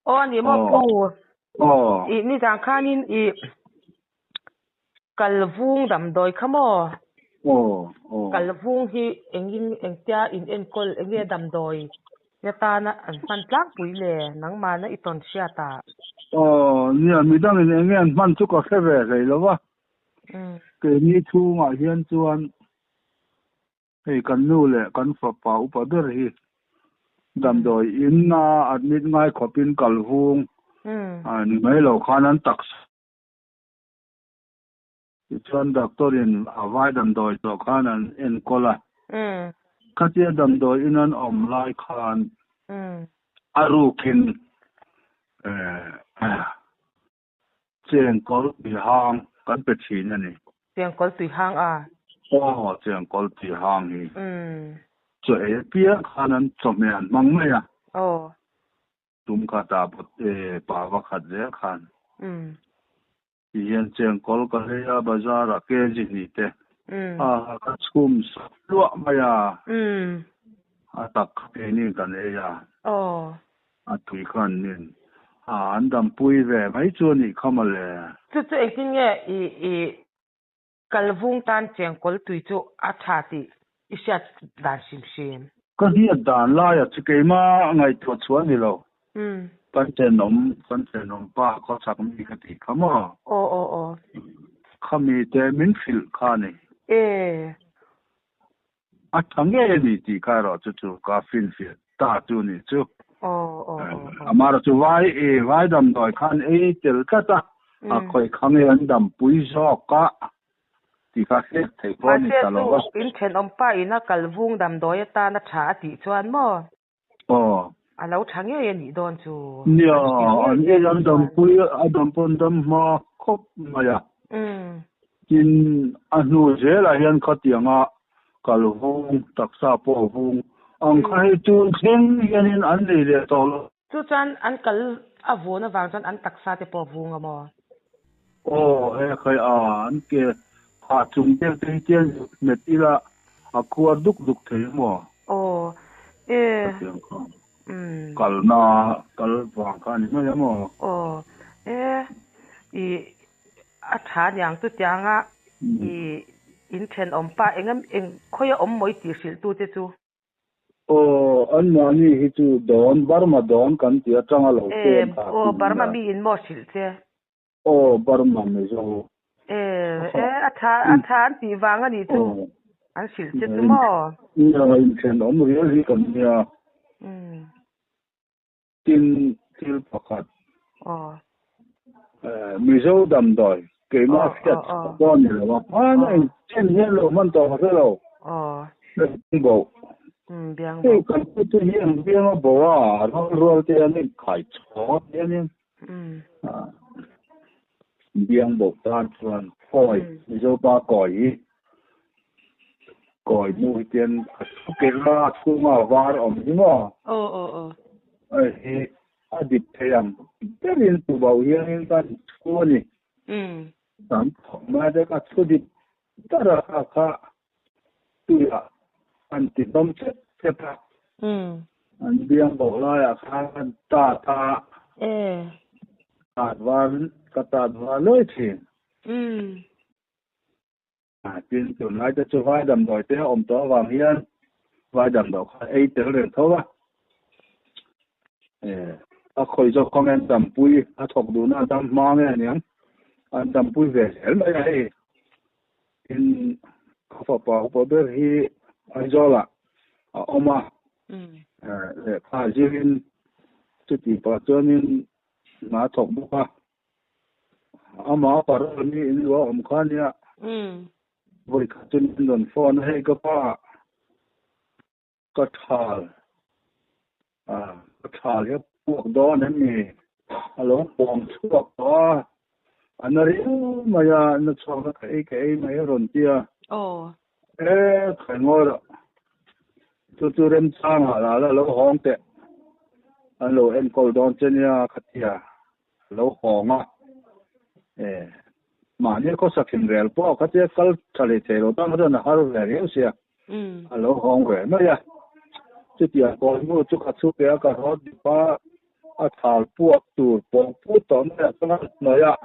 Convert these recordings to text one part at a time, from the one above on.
ô ni mo pu i ni jang khanin i kalvung dam doi khamo kalvung hi engtia in enkol enge dam doi ya na an man tlang pui le nang ma na iton sia ta ni mi dang in enge an man chu ko kheve rei lo wa ke ni thu nga hian chuan hei kan nu le kan fa pa upa der hi dam doi in na admit ngai khopin kalvung an mai lo khan an tak chuan doctorin avai dam doi to khan an enkola khatia dam doi in an om lai khan arukin cheng kol bi hang kan pe thin ani cheng kol tui hang a cheng kol ti hang hi so pia khan an chomian mang mai a tum kha ta pot pa wa khat je khan hian cheng kol ka le a bazar a ke ji ni te ka chum lua mai a tak ke ni kan e ya a tui khan nin an dam pui ve mai chu ni khamale chu ekin nge i kalvung tan cheng kol tui chu a tha ti isat dan sim kan hi dan la ya chi ke ma ngai to chuan ni lo kan chen nom pa ko sak mi ka ti khamo khami te min fil khani a thange ni ti ka ro chu ka fin fi ta chu ni chu amara chu vai dam doi khan tel ka ta a khoi khange an dam pui zo ka ti ka se thei ko ni ta lo in chen om pa ina kalvung dam doi ta na tha ti chuan mo alo thange ye ni don chu nia an e an dam pui a dam pon dam ma khop ma ya in a nu je la hian khatianga kalvung taksa po vung ang khai chun thing hianin an nei le to lo chu chan an kal avona wang chan an taksa te po vung amo khai an ke ha chung te chen met ila a khua duk thei mo kal wang khan ni ma mo i a tha yang tu tianga i in chen om pa engam khoya om moi ti sil tu te chu an mani hi chu don barma don kan ti atanga lo te barma mi in mo sil che barma me zo a tha an ti wanga ni chu an sil che chu mo in chen om ri hi kan nia tin til pakhat mizo dam doi ke ma fiat bon ni lo pa na chen hian lo man to ha lo bo biang kan tu hian biang bo a ro te ani khai cho te ani biang bo tan chuan phoi mizo pa koi mu ten ke la chu ma war om ni mo ai adip thayam terin tu bau hian kan chu ni tam ma de ka chu di tara ka tu ya an ti dom che pa an biang bo la ya kan ta ta wa loi thin tin tu lai te chu vai dam doi te om to wang hian vai dam do ei te len thowa a khoi zo comment dam pui a thok du na dam ma nge niang an dam pui ve hel mai ai in ka pa ber hi ai zo la a oma le pa jirin chu ti pa chuanin na thok bu pa ama par ni in lo om khania voi ka chun don phone hei ka pa ka thal ya pok don ni alo pom chuak to anari maya na chwa ka ei mai ron tia khai ngor chu rem chang la lo hong te alo en kol don chenia khatia lo honga ma ne ko sakin rel po khatia kal chale che ro ta ma na har le re sia alo hong re ma ya chu tia ko mu chu kha chu pe ka ho di pa thảo buộc tủ bóng phút tóm là các nơi ạ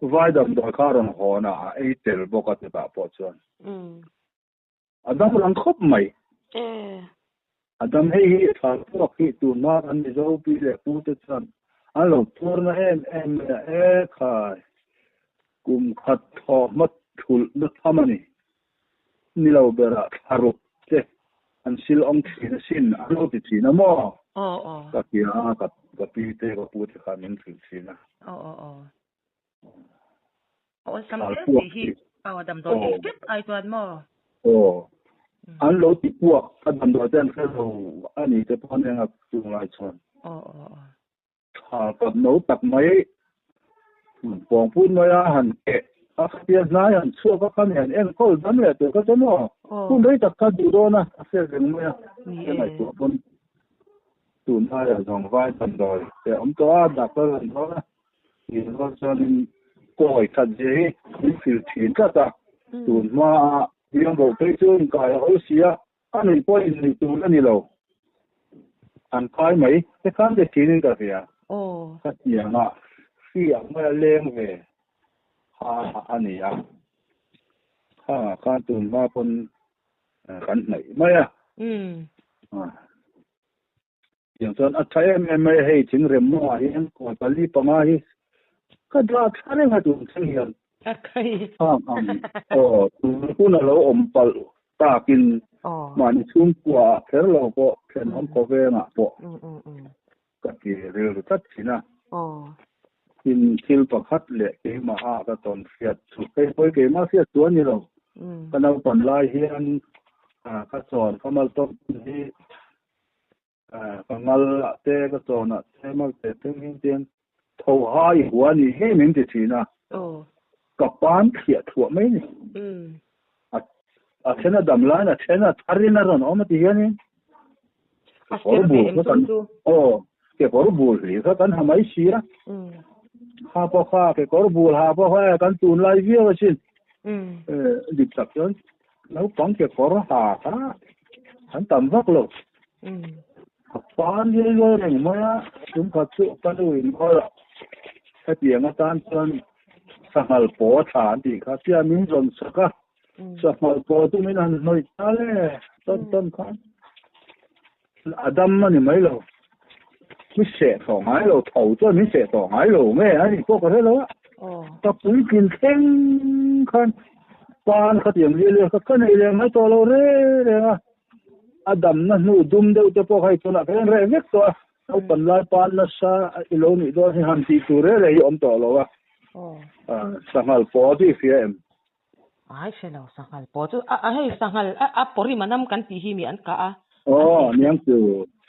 vai đầm đôi khá rồng hồ nà ấy tiểu bốc cái bà bộ chuan đâm răng khóc mày đâm hay thảo buộc khi tủ nó anh đi dâu bị lệ phút chuan anh lộc tour na em khai cùng khát thọ mất thul mất tham ani ni lâu bera haru te an sil ông xin anh lâu thì xin mo cái kia cái pi te cái bút thì khá mình xin na sắm thế thì đầm đôi tiếp ai toàn mo anh lâu thì buộc anh đầm đôi tên cái lâu anh ấy cái con em dùng lại chuan cái nấu tập mấy bóng phút nói hẳn kệ tiền nói hẳn xua các con hẳn em có dám lệ từ các chỗ mà cũng đấy tập các đủ đó na sẽ dừng mới cái này của con tụi nó là dòng vai tầm rồi để ông cho đặt cái lần đó thì nó cho nên coi thật dễ những sự thiện các ta tụi nó riêng bộ cái chương cái ở xía anh ấy coi thì tụi nó đi lâu anh coi mấy cái khán để thiện cái gì à cái gì mà khi ông mới lên về anh ấy cái tụi nó còn cái này mấyอย่างเช่นใช้ไม่ให้ถึงเรื่องมั่วที่ยังก่อนไปรีบประมาณนี้ก็ได้แค่นี้ก็ถูกเสียงคุณเราปลตากินมันชุ่มกว่าแค่เราก็แค่น้ำกาแฟน่ะก็ที่เรื่องทัดสินะกินคิลประคัดเละที่มาก็ตอนเสียสุดไปเกี่ยมาเสียตัวนี้เราก็เราตอนไล่เฮียนก็สอนเขามาต้นที่ngal te ka chona temal te teng ten tho hai huwa ni he min ti thina ka pan khia thua mai ni thena damla na thena tharina ron om ti hian ke kor bul ri ka kan hamai sia ha po kha ke kor bul ha po ha kan tun lai via chin dik tak yon lau pang ke kor ha ta han tam vak lo pan ye lo reng ma chúng ta chu pa lu in ko la ka tiang tan chuan sangal po than ti kha tia min ron saka sangal po tu min an noi ta le ton khan adam mani mai lo mi se thong ai lo thau chuan mi se thong ai lo me ani ko ko he lo ta pui kin theng khan pan kha tiang le ka kan ai le mai to lo re Adam na nu dum deuh te pawh hai chuna kan re vek to au pan lai pan na sa ilo ni do hi han ti tu re le om to lo sangal po ti fiem ai se lo sangal po chu hei sangal pori manam kan ti hi mi an ka niang chu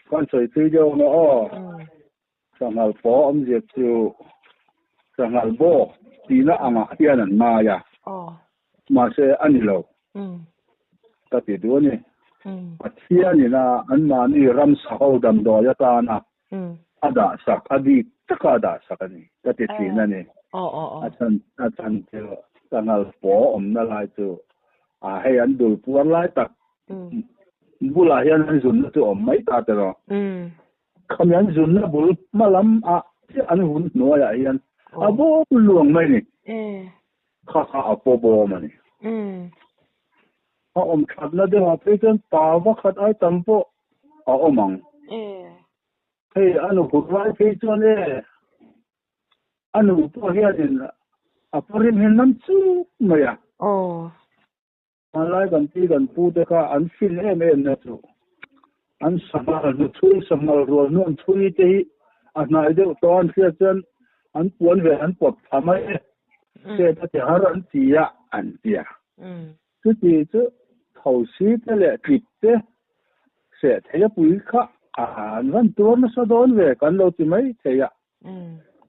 kan soi ti jo no sangal po om je chu sangal bo ti na anga hian an ma ya ma se ani lo ta ti du ni Athia ni na an ma ni ram sao dam do ya ta na ada sak adi taka da sakani ta ti na ni achan te sangal po om na lai chu hay an dul puan lai tak bula hian an zun tu om mai ta te ro kham yan zun na bul malam ti an hun no ya hian abo luang mai ni kha apo bo ma ni khát là để họ thấy chân tao và khát ai tâm bộ mong hey anh hụt vai thấy cho nên anh hụt bao nhiêu tiền aprin hình năm chú mày anh lại gần pu để cả anh phil em nè chú anh sắm rồi luôn chui thì anh nói được toàn phía chân anh buồn về anh bật tham ấy thế thì anh chia anh chia cái gì chứ hậu sĩ thế lệ kịp thế sẽ thấy bụi khác vẫn tuôn nó sao đón về còn lâu thì mấy thế ạ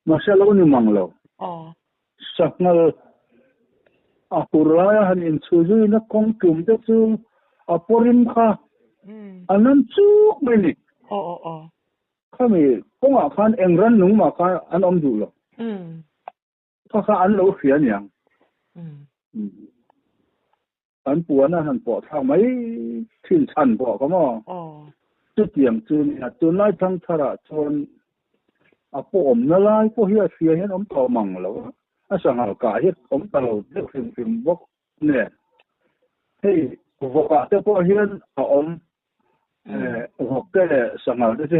mà sẽ lâu như măng lâu sắc ngờ Puraya han in suju na kong kum te chu porim kha anan chuk meni khami kong a khan engran nung ma kha an om du lo kha an lo fian yang an puan na han po thang mai thin chan po ka mo จุดเตียงจุนจุนไล่ทั้งทาระจนป้อมนั่นไล่พวกเฮียเสียเห็นต่อมังแล้วสังหารกาเฮ็ดตลอดเด็กฟิล์มบอกเนี่ยให้บอกว่าแต่พวกเฮียบอกแกสังหารได้ใช่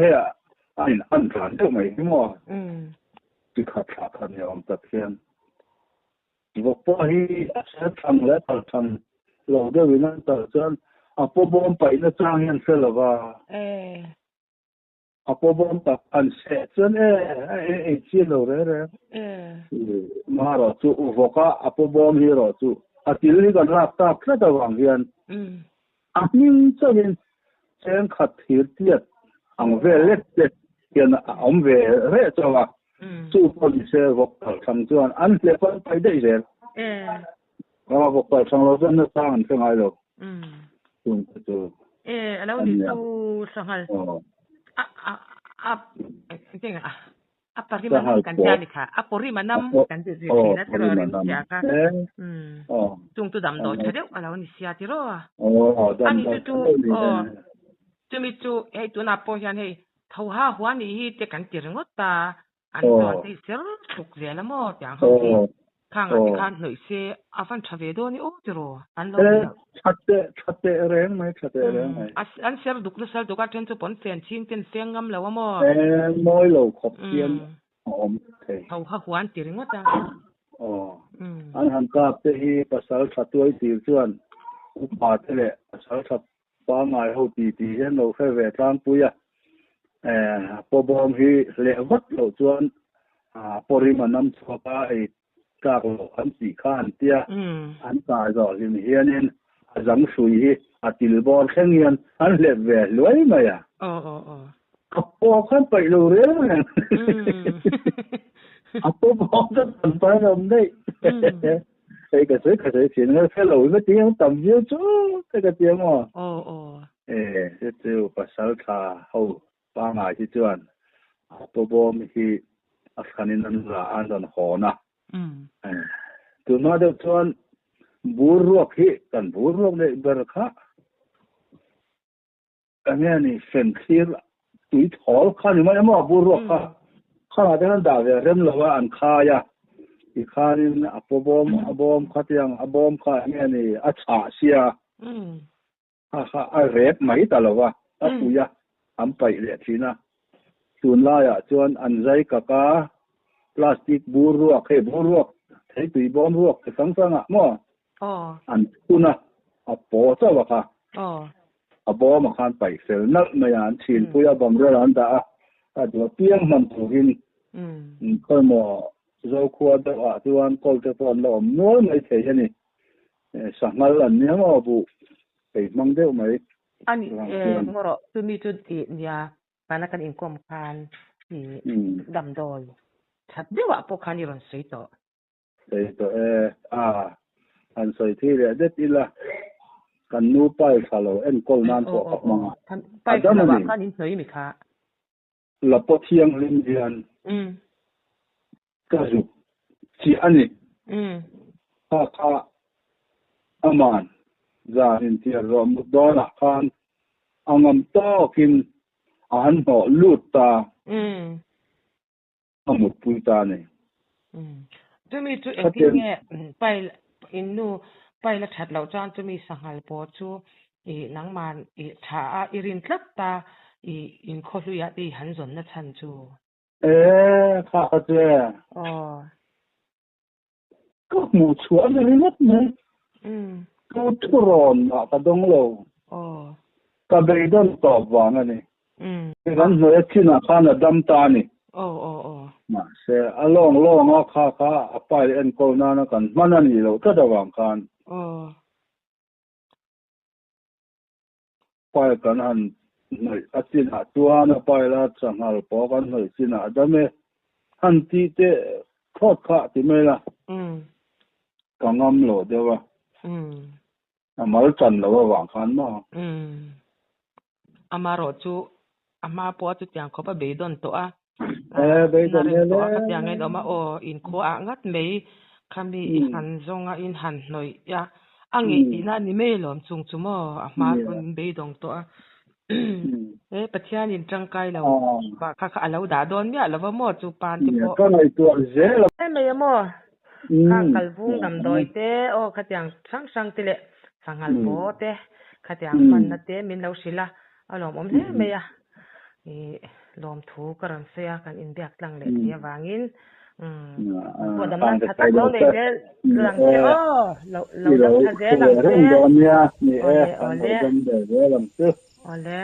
อันฐานเท่าไหร่ที่มั่วที่ขัดขันเนี่ยตัดเทียนบอกพวกเฮียเสียทางและตัดทางเราได้วินันตัดจนป้อมไปนั่งจ้างเฮียนเสร็จแล้วว่าป้อมตัดอันเสร็จจนเชี่ยวเลยมาหรอจู่บอกว่าป้อมเฮียหรอจู่ที่นี่ก็รับตาแค่ตะวันเฮียนนี่จะเป็นเชิงขัดเหตุที่เวเล็กเด็กเฮียนเวเร่จ้าว่าจู่คนเสียบอกทางจวนอันเล็กไปได้เลยก็บอกทางเราจะนึกทางเรื่องอะไรหรอกจู่แล้วนี่จู่สังหารจริงpari manam kan jani ka apori manam kan ti na tiro rin siya ka tung tu dam do chade alaw ni siya tiro ani tu mi tu hey tu na po yan hey thau ha hwa ni hi te kan ti ringot ta an to ti ser thuk je la mo yang ho ti khang ti kan hloi se afan thave do ni o tiro an lo chatte reng mai an ser duk lu sal do ka ten tu pon fen chin ten sengam lawa mo moi lo khop chen thau ha hwan ti ringot ta an han ka te hi pasal thatoi ti chuan upa te le pasal that pa ngai ho ti hen lo fe ve tlang puya po bom hi le wat lo chuan porimanam choka ka lo an si khan tia an ka zo lim hianin azam sui hi atil bor khengian an le ve loi ma ya po khan pai lo re po bom da tan pa rom dei cái chuyện nó phải lỗi với tiếng tầm nhiêu chứ cái tiếng mà cái tiêu bà sáu thà hậu ba ngày chứ chuyện bố thì Afghanistan là an toàn khó nè tụi nó được chuyện bùa ruột hi cần bùa ruột để bờ khác cái này phần kia tụi thỏ khá nhiều mà bùa ruột khác khá là cái đào về rem làว่าอันค่าyaอีกข้านี่บอมขัดยังบอมข้าเนี่ยนี่ฉาเสียเรฟไหมตลอดว่าปุยไปเลยทีนะส่วนล่าจวนอันใจกะกาพลาสติกบูรัวบูรัวใช้ตุยบอมรัวสังมั่วอันคุณนะปอเจ้าว่าค่ะบอมข้าไปเสร็จนักไม่อันชินปุยบอมเรื่องนั้นแต่เดี๋ยวเปี้ยงมันถูกกินค่อยมั่วเราควรจะที่วันก่อนจะตอนเราน้อยไม่ใช่ไหมสังหารเนี่ยมาบุไปมังเดียวไหมอันนี้งรอตัวมีจุดเนี่ยมันนักการอินคอมคานที่ดำดอยชัดเดียวพวกคันยี่รันสวยต่ออันสวยที่เรียกเด็ดอีละกันนูไปฟาโลเอ็นกอลนั่นพวกออกมาไปกันว่าคันอินสวยไหมคะหลับพอเที่ยงลิ้นเดียนก็จุที่อันนี้ข้าอามันจานินที่เรามุดดอละคันอังมโตกินอาหารห่อลูดตาหมดปุยตาเนี่ยจะมีจุดเองที่เนี่ยไปอินนูไปละชัดเราจานจะมีสังหารปอจูนังมันถ้ารินทับตาอินโคลุยตีหันสนนัชันจูข้าเจ้ก็หมู่ชวนอะไรนัดเนี่ยก็ทุรนกระดงโลก็เบย์ดอนตอบว่างั้นนี่กันเหนื่อยที่น่ะข้าน่ะดำตานี่มาเสียล่องข้าไปเอ็นโกนานะกันมันนั่นนี่เราก็ระวังกันไปกันอันหน่อยอาทิตย์ตัวน่ะไปแล้วสังหารปอกันหน่อยสินะแต่ไม่อันที่เจ้ทอดข้าที่ไม่ละก็งำโหลดเดียวว่ามาจันแล้วว่าหวังกันมั้งอามาโรจูอามาปอจุดอย่างเขาไปเบย์ดอนตัวเบย์ดอนเนี่ยตัวก็อย่างไงเรามาอินโคอางัดไม่คำมีหันจงอินหันหน่อยอังอีน่านี่ไม่หลอมจุงจุ่มอามาคนเบย์ดอนตัว ปัจจัยนินจังไกเราว่าข้าเราด่าโดนเนี่ยเราว่าหมดจูปานที่พอ ก็เลยตัวเจ๊ละ ไม่หมดข้ากัลบุงดำโดยเตะโอ้ขัดยังสังติเละสังหัลโบเตะขัดยังมันนั่นเตะมินเราสิละอารมณ์ไม่อะลมถูกกันเสียกันอินเดียกลังเลยที่วางินพอดำนั้นถ้าตัดเราเลยเรื่องเสียเราทันเจลังเสียโอเล่